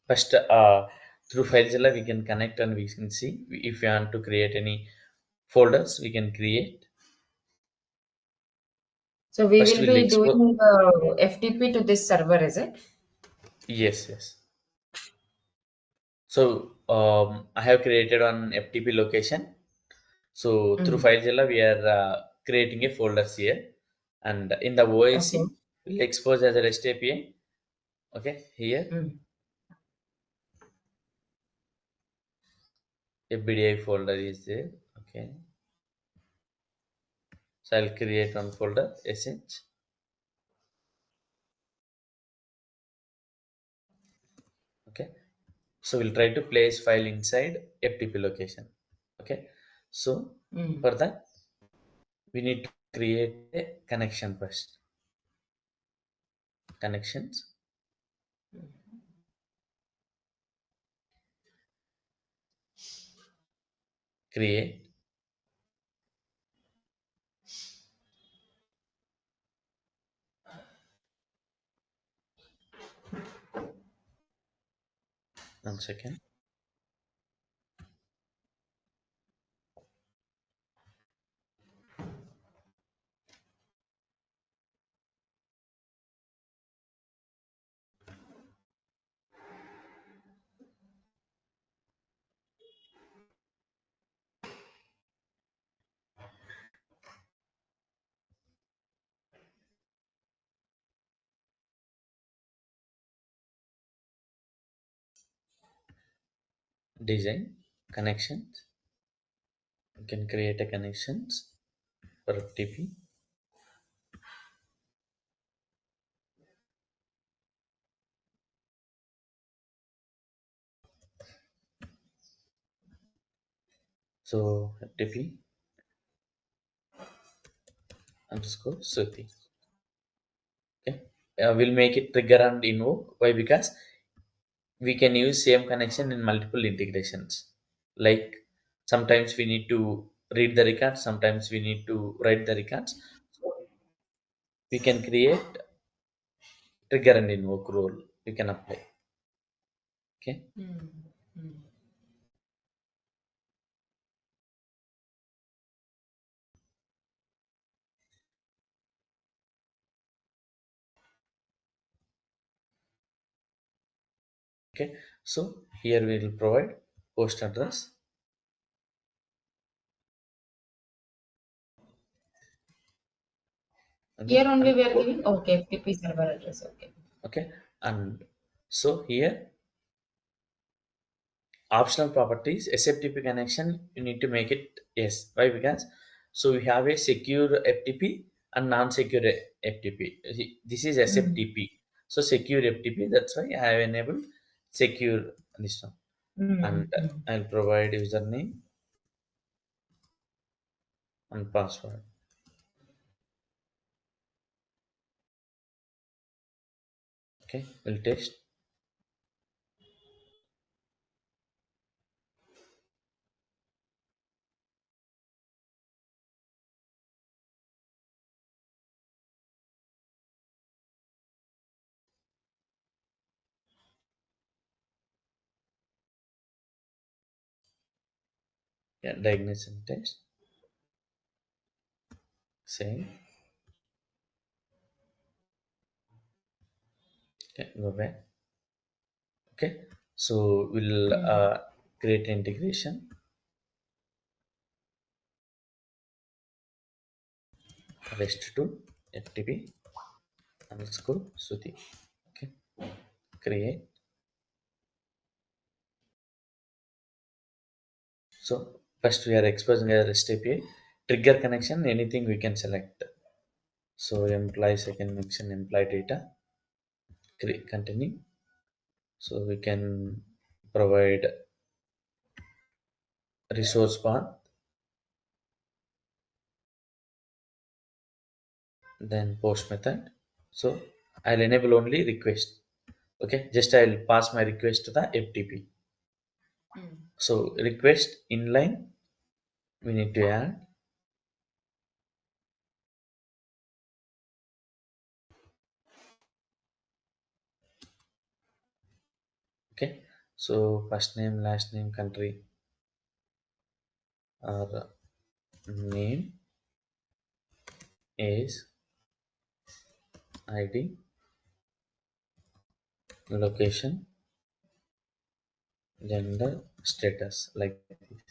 First, through FileZilla we can connect and we can see if we want to create any folders we can create. So we First will we'll be export. doing FTP to this server, is it? Yes, yes. So I have created on FTP location. So through Mm. FileZilla we are creating a folders here, and in the Okay. OIC we'll expose as a REST API. Okay, here Mm. FBDI folder is there. Okay, so I'll create one folder sh. Okay, so we'll try to place file inside FTP location. Okay, so Mm. for that we need to create a connection first. Connections, create. One second. Design connections. You can create a connections for FTP. So FTP underscore Suti. Okay. We'll make it trigger and invoke. Why? Because we can use same connection in multiple integrations. Like sometimes we need to read the records, sometimes we need to write the records. So we can create trigger and invoke role. We can apply. Okay. Mm. Mm. Okay. So here we will provide host address. Here Okay. only And we are giving okay FTP server address. Okay. okay. And so here optional properties SFTP connection you need to make it yes. Why? Because so we have a secure FTP and non-secure FTP. This is Mm. SFTP. So secure FTP, that's why I have enabled secure this one. And Mm. Mm. I'll provide username and password. Okay, we'll test. Yeah, diagnosing test. Same. Okay, go back. Okay, so we'll Mm. create integration. REST to FTP underscore Suti. Okay, create. So first we are exposing a REST API. Trigger connection, anything we can select. So employee second mention employee data. Create continue. So we can provide resource path, then post method. So I'll enable only request. Okay, just I'll pass my request to the FTP. Mm. So request inline we need to add. Okay, So first name, last name, country, or name, age, ID, location, gender, status, like this.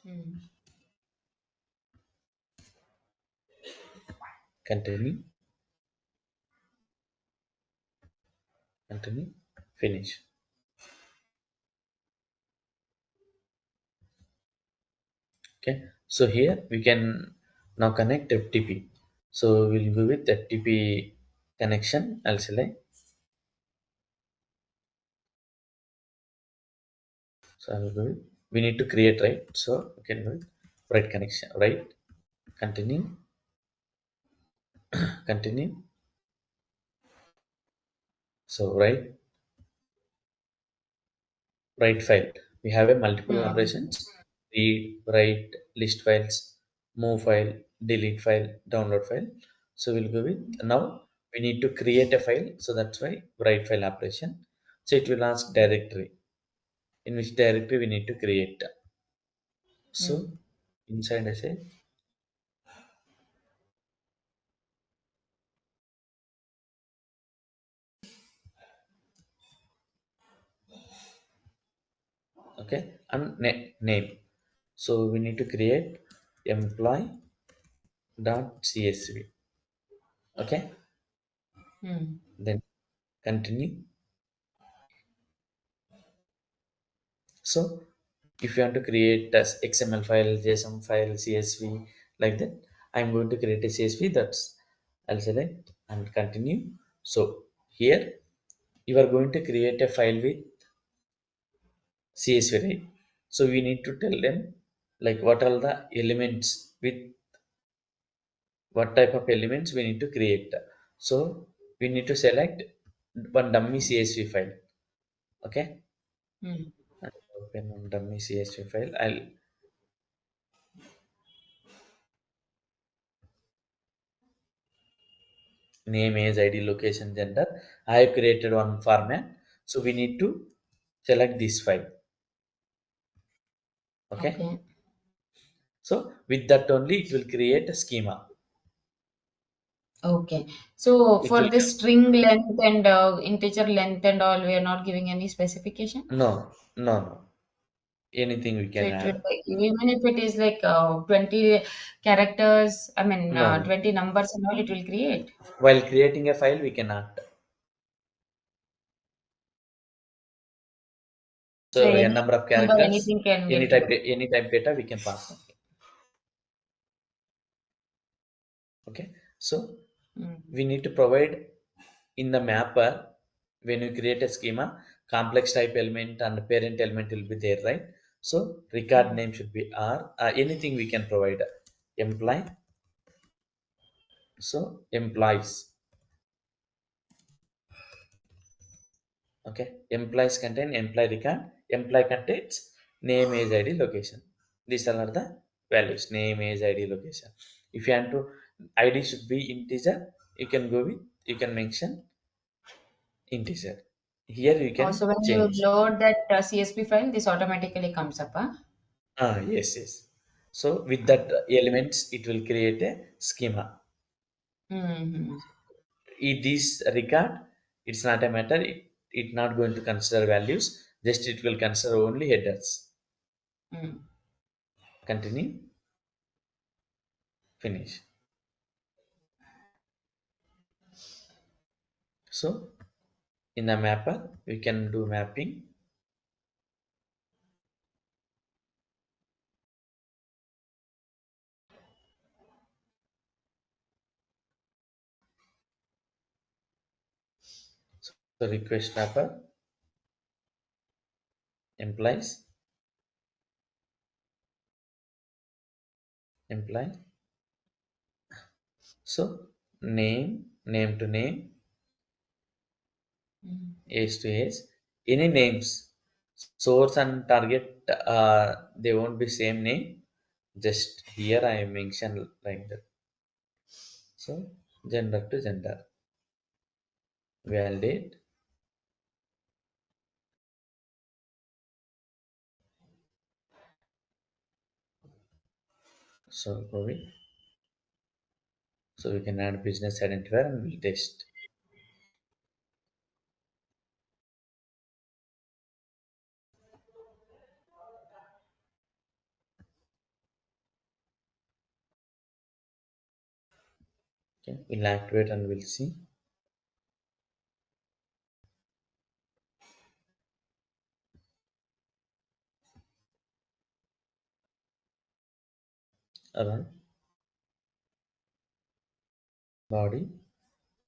Mm. Continue, continue, finish. Okay, so here we can now connect FTP. So we'll go with FTP connection. I'll select. So I'll go with. We need to create, right? So we can go with right connection, right? Continue, continue. So write file. We have a multiple Mm. operations: read, write, list files, move file, delete file, download file. So we'll go with now. We need to create a file, so that's why write file operation. So it will ask directory, in which directory we need to create. So Mm. inside I say, okay, and name. So we need to create employee.csv. Okay, Mm. then continue. So if you want to create as XML file, JSON file, CSV, like that, I'm going to create a CSV. That's I'll select and continue. So here you are going to create a file with CSV, right? So we need to tell them like what are the elements, with what type of elements we need to create. So we need to select one dummy CSV file. Okay, Mm. and open one dummy CSV file. I'll name, age, ID, location, gender. I have created one format. So we need to select this file. Okay, Okay. so with that only it will create a schema. Okay. So It for will this string length and integer length and all, we are not giving any specification. no, no, no, anything we So can it will add. like, even if it is like 20 characters, I mean No, no. 20 numbers and all, it will create. While creating a file we cannot. So So a any number of number, characters, anything can get it. any type data we can pass. Okay, so Mm. we need to provide in the mapper, when you create a schema, complex type element and parent element will be there, right? So record Mm. name should be r, anything we can provide. Employee, so employees. Okay, employees contain employee record, employee contains name, age, ID, location. These all are the values: name, age, ID, location. If you want to ID should be integer, you can go with, you can mention integer. Here you Also, can when you change. load that CSV file, this automatically comes up. Huh? Yes, yes. So with that elements it will create a schema. Mm-hmm. It is record, it's not a matter, it not going to consider values, just it will consider only headers. Mm. Continue, finish. So in the mapper we can do mapping. So request mapper implies imply. So name to name, Mm. age to age, any names, source and target, they won't be same name. Just here I mentioned like that. So gender to gender, validate, So copy. So we can add business identifier and we'll test. Okay, we'll activate and we'll see. Run body.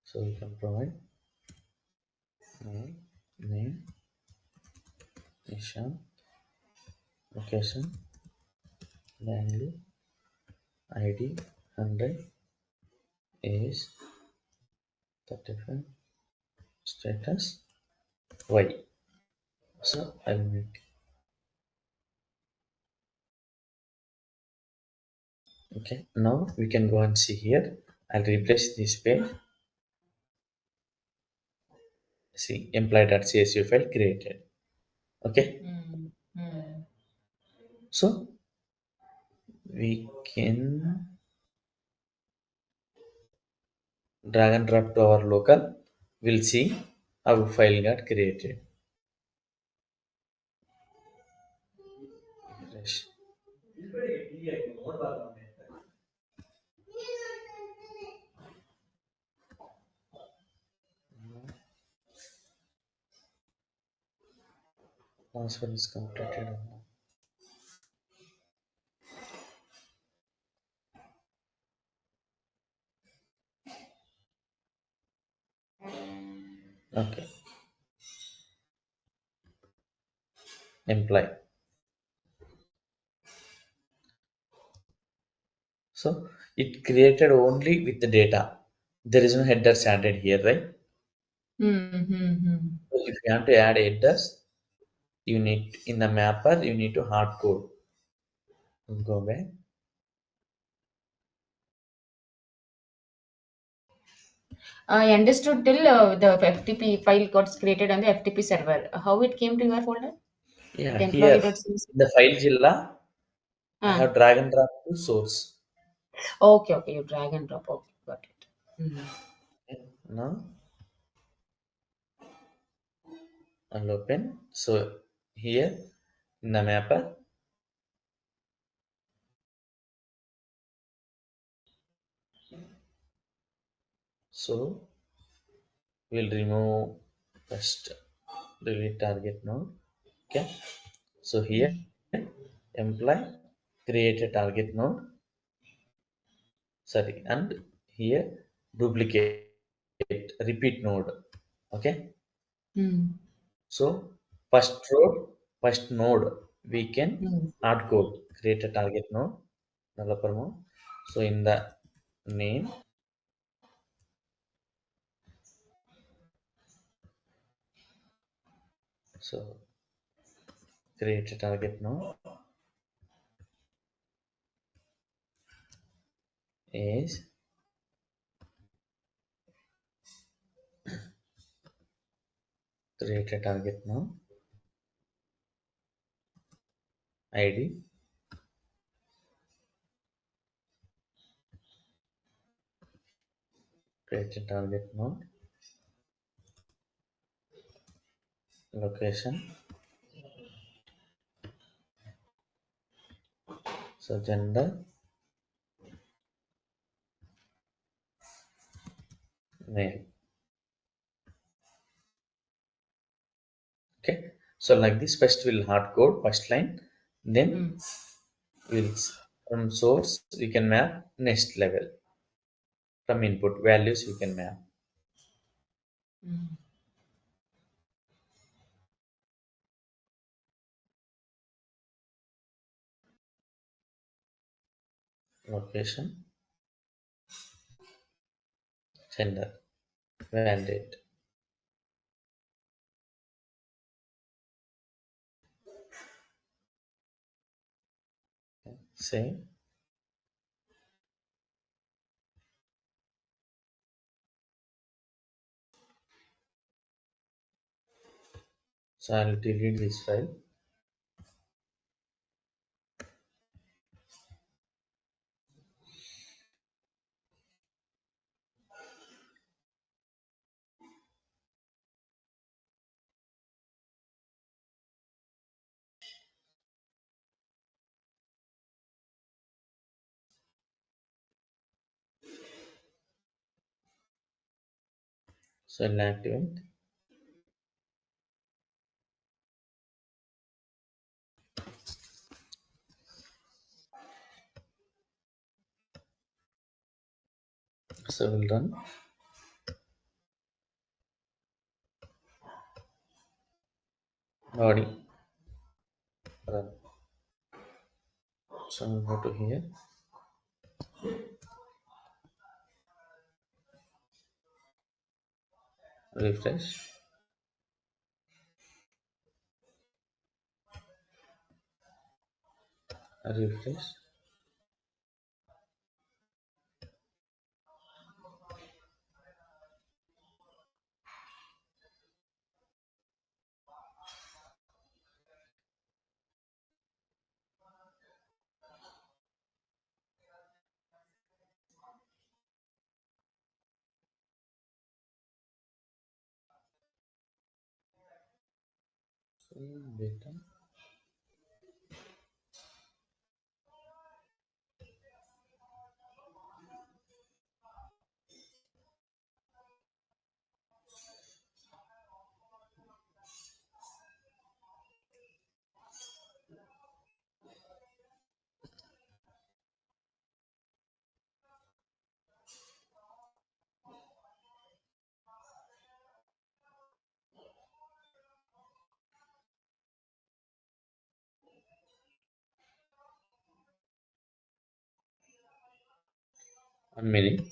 So we can provide name, name, Ishan, location, value, ID, 100, age, 35, status, Y. So I'll make. Okay, now we can go and see here. I'll replace this page. See, employee.csv file created. Okay, Mm, mm. so we can drag and drop to our local. We'll see how file got created. Refresh. Transfer is completed. Okay, employee. So it created only with the data. There is no headers added here, right? Mm, mm, mm. So if you want to add headers, you need in the mapper, you need to hard code. Go back. I understood till the FTP file got created on the FTP server. How it came to your folder? Yeah, The here employee.csv. in the file Jilla, I Ah, have drag and drop to source. okay, okay. You drag and drop. Okay, got it. Mm. Now I'll open. So here in the mapper, so we'll remove first delete target node. Okay. So here Mm. employee create a target node. Sorry, and here duplicate repeat node. Okay. Mm. So first node we can Mm. hard code create a target node developer mode. So in the name, so create a target node is create a target node ID create a target node location. So gender male. Okay. So like this, first we'll hard code first line, then Mm. we'll from source we can map next level. From input values we can map Mm. location, gender, validate, save. So I'll delete this file. So I'll activate. So we'll run. Body run. So I'll go to here. Refresh. Refresh. So beta. One minute.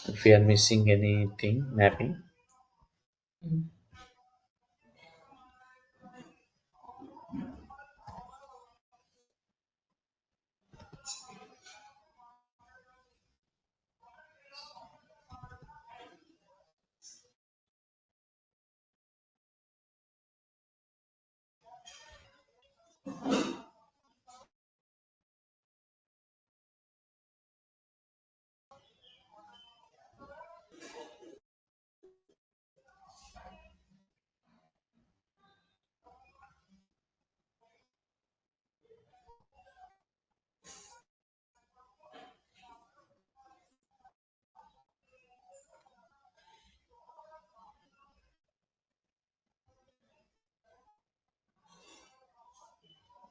If we are missing anything, mapping. Mm.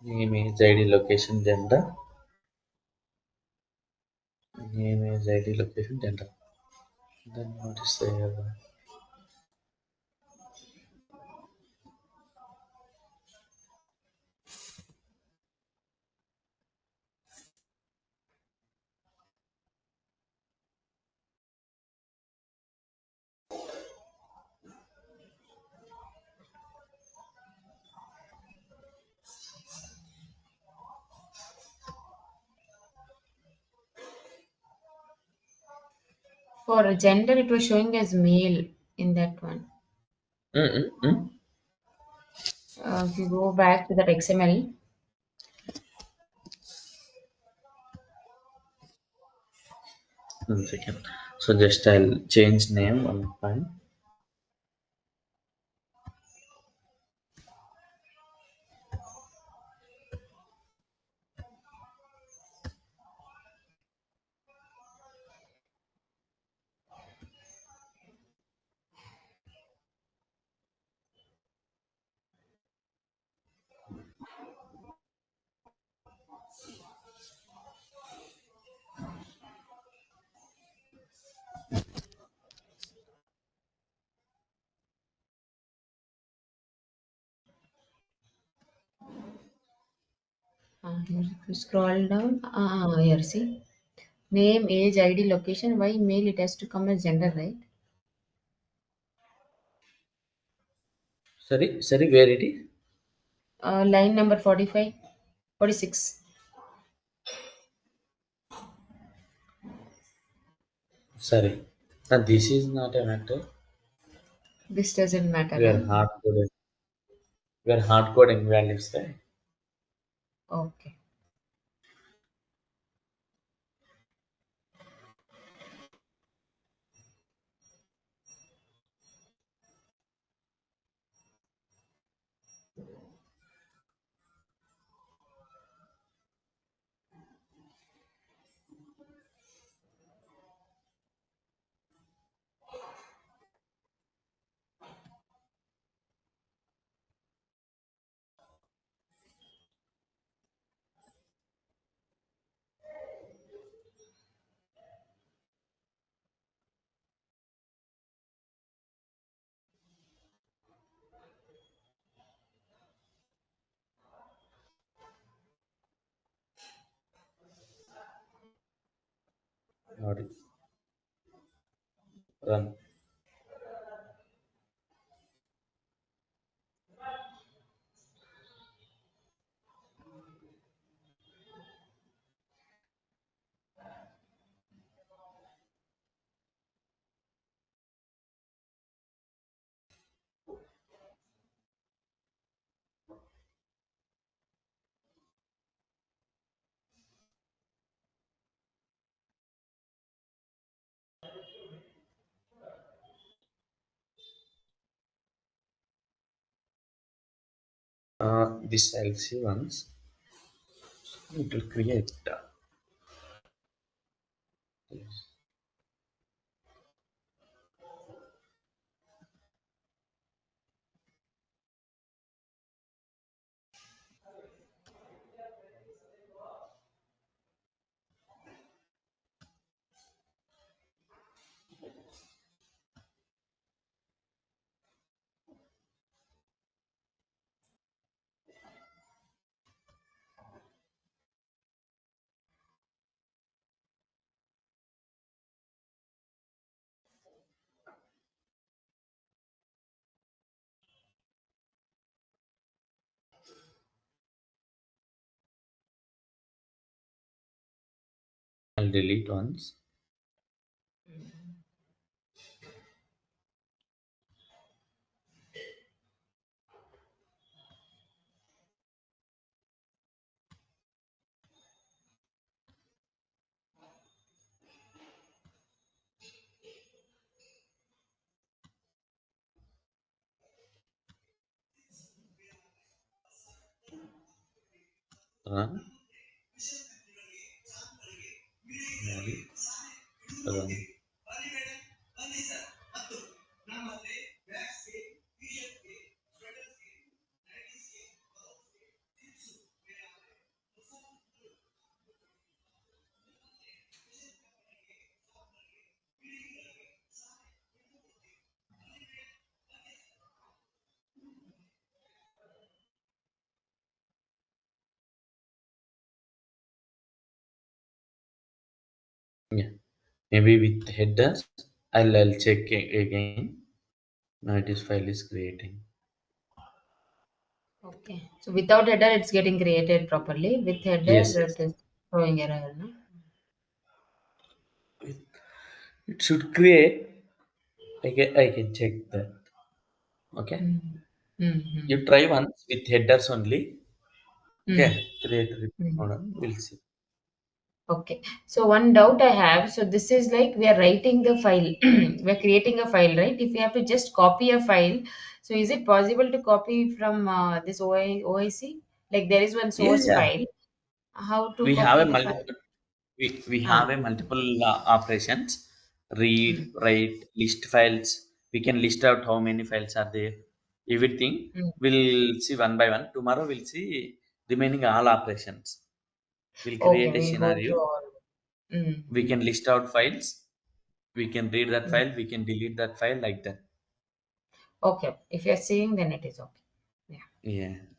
Name is ID location gender. Name is ID location gender. Then what is the For gender, it was showing as male in that one. Mm-mm-mm. If you go back to that XML, One second. So just I'll change name one fine. here if you scroll down, here see name, age, ID, location. Why male? It has to come as gender, right? Sorry, where it is? Line number 45, 46. Sorry. And this is not a matter. This doesn't matter, We are huh? hard coding. We are hard coding values, right? Okay. Audit run. This I'll see once. It will create. Yes. I'll delete once. Run. Maybe run. Yeah. Maybe with headers. I'll check again. Now it is file is creating. Okay. So without header, it's getting created properly. With Yes, header, it yes. is throwing error. No? It should create. I can check that. Okay. Mm. Mm-hmm. You try once with headers only. Mm. Okay. Create report Mm. model. We'll see. Okay. So one doubt I have. So this is like we are writing the file. We are creating a file, right? If we have to just copy a file, so is it possible to copy from this OIC? Like there is one Yeah, source yeah. file. How to We have copy a the file? multiple. We have Ah. a multiple operations. Read, Mm. write, list files. We can list out how many files are there. Everything. Mm. We'll see one by one. Tomorrow we'll see remaining all operations. We'll Okay, create a we'll go through scenario. all. We Mm-hmm. can list out files. We can read that file. We can delete that file like that. Okay. If you're seeing, then it is okay. Yeah. Yeah.